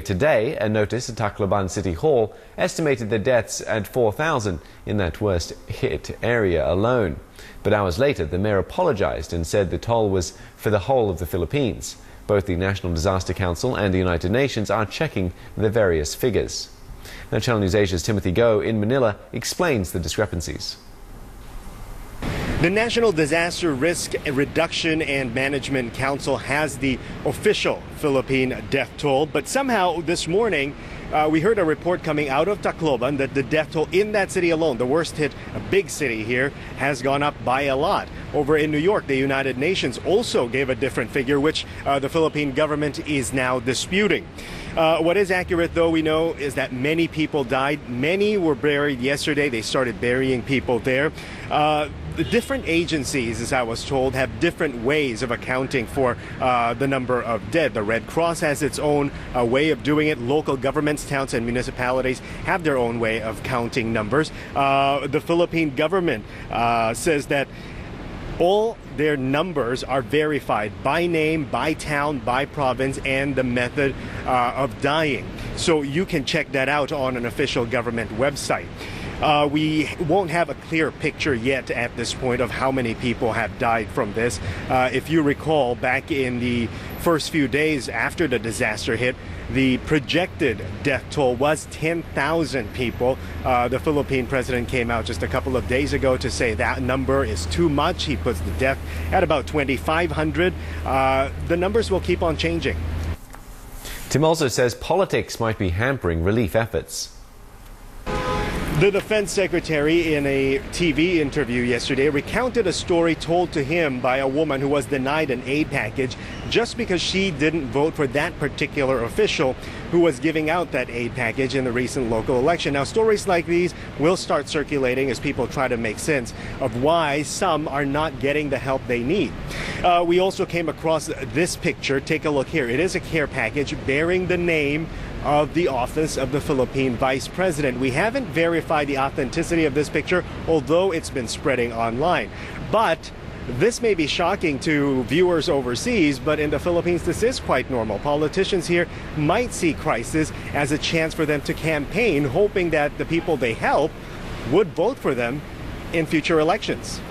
today, a notice at Tacloban City Hall estimated the deaths at 4,000 in that worst hit area alone. But hours later, the mayor apologized and said the toll was for the whole of the Philippines. Both the National Disaster Council and the United Nations are checking the various figures. Now, Channel News Asia's Timothy Go in Manila explains the discrepancies. The National Disaster Risk Reduction and Management Council has the official Philippine death toll, but somehow this morning we heard a report coming out of Tacloban that the death toll in that city alone, the worst hit, a big city here, has gone up by a lot. Over in New York, the United Nations also gave a different figure, which the Philippine government is now disputing. What is accurate, though, we know, is that many people died. Many were buried yesterday. They started burying people there. The different agencies, as I was told, have different ways of accounting for the number of dead. The Red Cross has its own way of doing it. Local governments, towns and municipalities have their own way of counting numbers. The Philippine government says that all their numbers are verified by name, by town, by province, and the method of dying. So you can check that out on an official government website. We won't have a clear picture yet at this point of how many people have died from this. If you recall, back in the first few days after the disaster hit, the projected death toll was 10,000 people. The Philippine president came out just a couple of days ago to say that number is too much. He puts the death at about 2,500. The numbers will keep on changing. Tim also says politics might be hampering relief efforts. The defense secretary, in a TV interview yesterday, recounted a story told to him by a woman who was denied an aid package just because she didn't vote for that particular official who was giving out that aid package in the recent local election. Now, stories like these will start circulating as people try to make sense of why some are not getting the help they need. We also came across this picture. Take a look here. It is a care package bearing the name of the office of the Philippine Vice President. We haven't verified the authenticity of this picture, although it's been spreading online. But this may be shocking to viewers overseas, but in the Philippines, this is quite normal. Politicians here might see crisis as a chance for them to campaign, hoping that the people they help would vote for them in future elections.